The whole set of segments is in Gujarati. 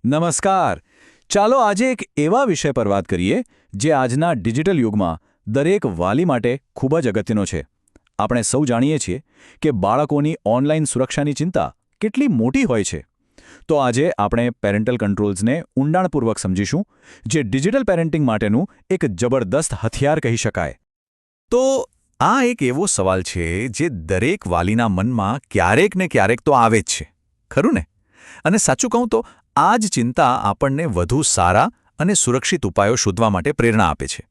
નમસ્કાર. ચાલો આજે એક એવા વિષય પર વાત કરીએ જે આજના ડિજિટલ યુગમાં દરેક વાલી માટે ખૂબ જ અગત્યનો છે. આપણે સૌ જાણીએ છીએ કે બાળકોની ઓનલાઈન સુરક્ષાની ચિંતા કેટલી મોટી હોય છે. તો આજે આપણે પેરેન્ટલ કંટ્રોલ્સને ઊંડાણપૂર્વક સમજીશું, જે ડિજિટલ પેરેન્ટિંગ માટેનું એક જબરદસ્ત હથિયાર કહી શકાય. તો આ એક એવો સવાલ છે જે દરેક વાલીના મનમાં ક્યારેક ને ક્યારેક તો આવે જ છે, ખરું ને? અને સાચું કહું તો આ જ ચિંતા આપણને વધુ સારા અને સુરક્ષિત ઉપાયો શોધવા માટે પ્રેરણા આપે છે.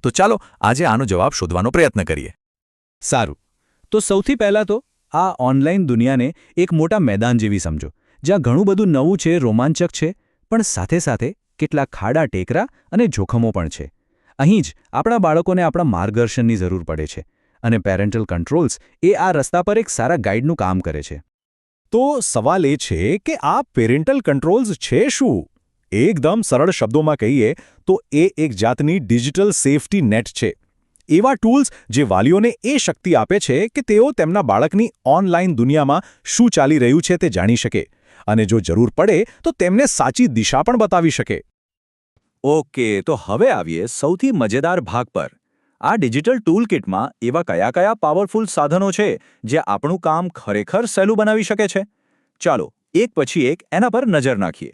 તો ચાલો આજે આનો જવાબ શોધવાનો પ્રયત્ન કરીએ. સારું, તો સૌથી પહેલાં તો આ ઓનલાઈન દુનિયાને એક મોટા મેદાન જેવી સમજો, જ્યાં ઘણું બધું નવું છે, રોમાંચક છે, પણ સાથે સાથે કેટલાક ખાડા ટેકરા અને જોખમો પણ છે. અહીં જ આપણા બાળકોને આપણા માર્ગદર્શનની જરૂર પડે છે, અને પેરેન્ટલ કંટ્રોલ્સ એ આ રસ્તા પર એક સારા ગાઈડનું કામ કરે છે. તો સવાલ એ છે કે આ પેરેન્ટલ કંટ્રોલ્સ છે શું? એકદમ સરળ શબ્દોમાં કહીએ તો એ એક જાતની ડિજિટલ સેફટી નેટ છે. એવા ટૂલ્સ જે વાલીઓને એ શક્તિ આપે છે કે તેઓ તેમના બાળકની ઓનલાઈન દુનિયામાં શું ચાલી રહ્યું છે તે જાણી શકે, અને જો જરૂર પડે તો તેમને સાચી દિશા પણ બતાવી શકે. ઓકે, તો હવે આવીએ સૌથી મજેદાર ભાગ પર. આ ડિજિટલ ટૂલકિટમાં એવા કયા પાવરફુલ સાધનો છે જે આપણું કામ ખરેખર સહેલું બનાવી શકે છે? ચાલો એક પછી એક એના પર નજર નાખીએ.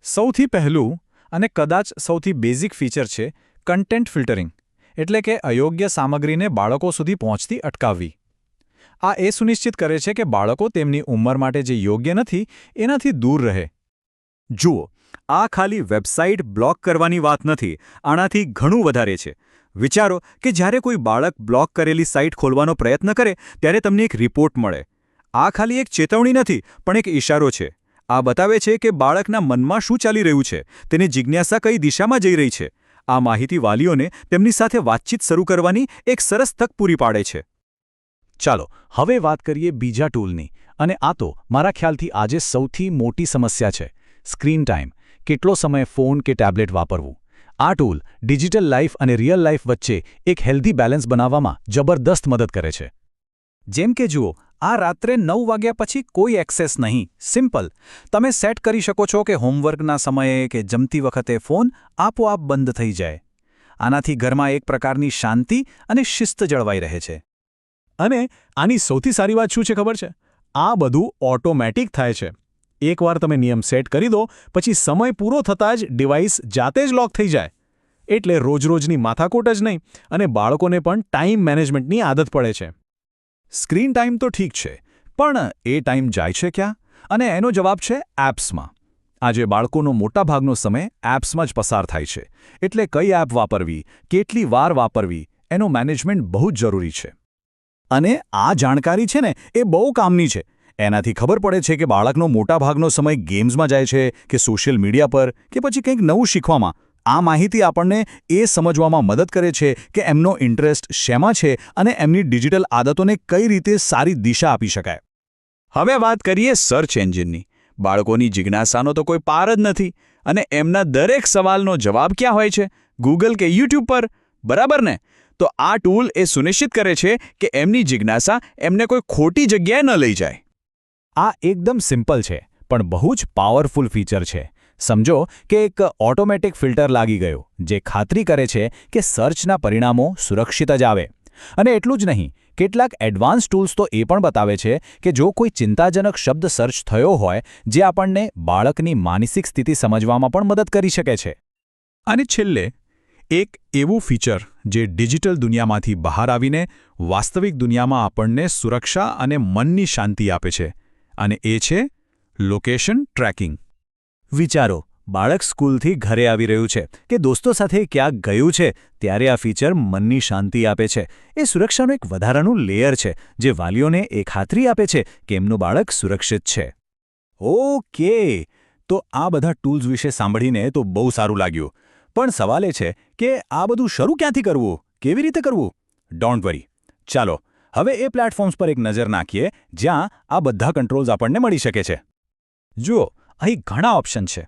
સૌથી પહેલું અને કદાચ સૌથી બેઝિક ફીચર છે કન્ટેન્ટ ફિલ્ટરિંગ, એટલે કે અયોગ્ય સામગ્રીને બાળકો સુધી પહોંચતી અટકાવવી. આ એ સુનિશ્ચિત કરે છે કે બાળકો તેમની ઉંમર માટે જે યોગ્ય નથી એનાથી દૂર રહે. જુઓ, આ ખાલી વેબસાઇટ બ્લોક કરવાની વાત નથી, આનાથી ઘણું વધારે છે. વિચારો કે જ્યારે કોઈ બાળક બ્લોક કરેલી સાઇટ ખોલવાનો પ્રયત્ન કરે ત્યારે તમને એક રિપોર્ટ મળે. આ ખાલી એક ચેતવણી નથી, પણ એક ઇશારો છે. આ બતાવે છે કે બાળકના મનમાં શું ચાલી રહ્યું છે, તેની જિજ્ઞાસા કઈ દિશામાં જઈ રહી છે. આ માહિતી વાલીઓને તેમની સાથે વાતચીત શરૂ કરવાની એક સરસ તક પૂરી પાડે છે. ચાલો હવે વાત કરીએ બીજા ટૂલની, અને આ તો મારા ખ્યાલથી આજે સૌથી મોટી સમસ્યા છે: સ્ક્રીન ટાઈમ. કેટલો સમય ફોન કે ટેબ્લેટ વાપરવું? આ ટૂલ ડિજિટલ લાઈફ અને રિયલ લાઈફ વચ્ચે એક હેલ્ધી બેલેન્સ બનાવવામાં જબરદસ્ત મદદ કરે છે. જેમ કે જુઓ, આ રાત્રે 9 વાગ્યા પછી કોઈ એક્સેસ નહીં. સિમ્પલ. તમે સેટ કરી શકો છો કે હોમવર્કના સમયે કે જમતી વખતે ફોન આપોઆપ બંધ થઈ જાય. આનાથી ઘરમાં એક પ્રકારની શાંતિ અને શિસ્ત જળવાઈ રહે છે. અને આની સૌથી સારી વાત શું છે ખબર છે? આ બધું ઓટોમેટિક થાય છે. એકવાર તમે નિયમ સેટ કરી દો, પછી સમય પૂરો થતાં જ ડિવાઇસ જાતે જ લોક થઈ જાય. એટલે રોજરોજની માથાકૂટ જ નહીં, અને બાળકોને પણ ટાઈમ મેનેજમેન્ટની આદત પડે છે. સ્ક્રીન ટાઈમ તો ઠીક છે, પણ એ ટાઈમ જાય છે ક્યાં? અને એનો જવાબ છે એપ્સમાં. આજે બાળકોનો મોટાભાગનો સમય એપ્સમાં જ પસાર થાય છે. એટલે કઈ એપ વાપરવી, કેટલી વાર વાપરવી, એનો મેનેજમેન્ટ બહુ જ જરૂરી છે. અને આ જાણકારી છે ને, એ બહુ કામની છે. એનાથી ખબર પડે છે કે બાળકનો મોટાભાગનો સમય ગેમ્સમાં જાય છે કે સોશિયલ મીડિયા પર કે પછી કંઈક નવું શીખવામાં. આ માહિતી આપણને એ સમજવામાં મદદ કરે છે કે એમનો ઇન્ટરેસ્ટ શેમાં છે અને એમની ડિજિટલ આદતોને કઈ રીતે સારી દિશા આપી શકાય. હવે વાત કરીએ સર્ચ એન્જિનની. બાળકોની જિજ્ઞાસાનો તો કોઈ પાર જ નથી, અને એમના દરેક સવાલનો જવાબ ક્યાં હોય છે? ગૂગલ કે યુટ્યુબ પર, બરાબર ને? તો આ ટૂલ એ સુનિશ્ચિત કરે છે કે એમની જિજ્ઞાસા એમને કોઈ ખોટી જગ્યાએ ન લઈ જાય. આ એકદમ સિમ્પલ છે, પણ બહુ જ પાવરફુલ ફીચર છે. સમજો કે એક ઓટોમેટિક ફિલ્ટર લાગી ગયો, જે ખાતરી કરે છે કે સર્ચના પરિણામો સુરક્ષિત જ આવે. અને એટલું જ નહીં, કેટલાક એડવાન્સ ટૂલ્સ તો એ પણ બતાવે છે કે જો કોઈ ચિંતાજનક શબ્દ સર્ચ થયો હોય, જે આપણને બાળકની માનસિક સ્થિતિ સમજવામાં પણ મદદ કરી શકે છે. અને છેલ્લે એક એવું ફીચર જે ડિજિટલ દુનિયામાંથી બહાર આવીને વાસ્તવિક દુનિયામાં આપણને સુરક્ષા અને મનની શાંતિ આપે છે, અને એ છે લોકેશન ટ્રેકિંગ. વિચારો, બાળક સ્કૂલથી ઘરે આવી રહ્યું છે કે દોસ્તો સાથે ક્યાંક ગયું છે, ત્યારે આ ફીચર મનની શાંતિ આપે છે. એ સુરક્ષાનું એક વધારાનું લેયર છે, જે વાલીઓને એ ખાતરી આપે છે કે એમનું બાળક સુરક્ષિત છે. ઓકે, તો આ બધા ટૂલ્સ વિશે સાંભળીને તો બહુ સારું લાગ્યું. પણ સવાલ એ છે કે આ બધું શરૂ ક્યાંથી કરવું, કેવી રીતે કરવું? ડોન્ટ વરી, ચાલો હવે એ પ્લેટફોર્મ્સ પર એક નજર નાખીએ જ્યાં આ બધા કંટ્રોલ્સ આપણને મળી શકે છે. જુઓ, અહીં ઘણા ઓપ્શન છે.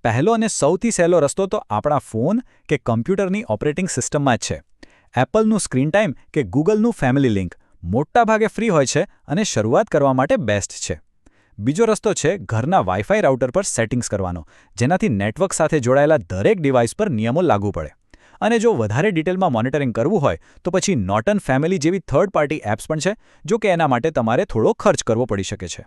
પહેલો અને સૌથી સહેલો રસ્તો તો આપણા ફોન કે કમ્પ્યુટરની ઓપરેટિંગ સિસ્ટમમાં જ છે. એપલનું સ્ક્રીન ટાઈમ કે ગૂગલનું ફેમિલી લિંક મોટાભાગે ફ્રી હોય છે અને શરૂઆત કરવા માટે બેસ્ટ છે. બીજો રસ્તો છે ઘરના વાઈફાઈ રાઉટર પર સેટિંગ્સ કરવાનો, જેનાથી નેટવર્ક સાથે જોડાયેલા દરેક ડિવાઇસ પર નિયમો લાગુ પડે. અને જો વધારે ડિટેલમાં મોનિટરિંગ કરવું હોય તો પછી નોર્ટન ફેમિલી જેવી થર્ડ પાર્ટી એપ્સ પણ છે, જો કે એના માટે તમારે થોડો ખર્ચ કરવો પડી શકે છે.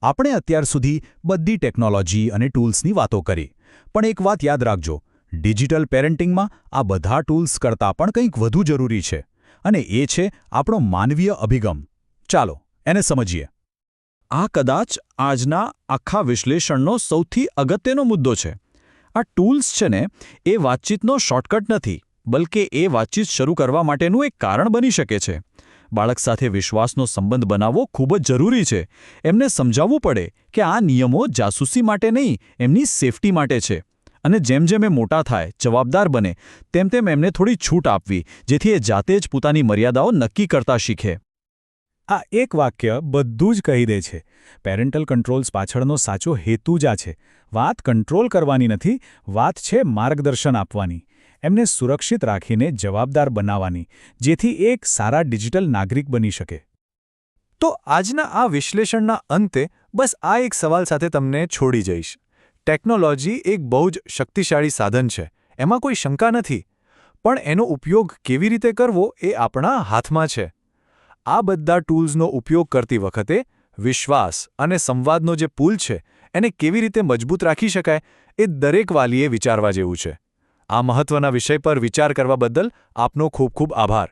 આપણે અત્યાર સુધી બધી ટેકનોલોજી અને ટૂલ્સની વાતો કરી, પણ એક વાત યાદ રાખજો, ડિજિટલ પેરેન્ટિંગમાં આ બધા ટૂલ્સ કરતાં પણ કંઈક વધુ જરૂરી છે, અને એ છે આપણો માનવીય અભિગમ. ચાલો એને સમજીએ. આ કદાચ આજના આખા વિશ્લેષણનો સૌથી અગત્યનો મુદ્દો છે. આ ટૂલ્સ છે ને, એ વાતચીતનો શોર્ટકટ નથી, બલકે એ વાતચીત શરૂ કરવા માટેનું એક કારણ બની શકે છે. બાળક સાથે વિશ્વાસનો સંબંધ બનાવવો ખૂબ જ જરૂરી છે. એમને સમજાવવું પડે કે આ નિયમો જાસૂસી માટે નહીં, એમની સેફટી માટે છે. અને જેમ જેમ એ મોટા થાય, જવાબદાર બને, તેમ તેમ એમને થોડી છૂટ આપવી, જેથી એ જાતે જ પોતાની મર્યાદાઓ નક્કી કરતા શીખે. આ એક વાક્ય બધું જ કહી દે છે. પેરેન્ટલ કંટ્રોલ્સ પાછળનો સાચો હેતુ જ આ છે. વાત કંટ્રોલ કરવાની નથી, વાત છે માર્ગદર્શન આપવાની, એમને સુરક્ષિત રાખીને જવાબદાર બનાવવાની, જેથી એક સારા ડિજિટલ નાગરિક બની શકે. તો આજના આ વિશ્લેષણના અંતે બસ આ એક સવાલ સાથે તમને છોડી જઈશ. ટેકનોલોજી એક બહુ જ શક્તિશાળી સાધન છે, એમાં કોઈ શંકા નથી, પણ એનો ઉપયોગ કેવી રીતે કરવો એ આપણા હાથમાં છે. આ બધા ટૂલ્સનો ઉપયોગ કરતી વખતે વિશ્વાસ અને સંવાદનો જે પુલ છે એને કેવી રીતે મજબૂત રાખી શકાય એ દરેક વાલીએ વિચારવા જેવું છે. આ મહત્વના વિષય પર વિચાર કરવા બદલ આપનો ખૂબ ખૂબ આભાર.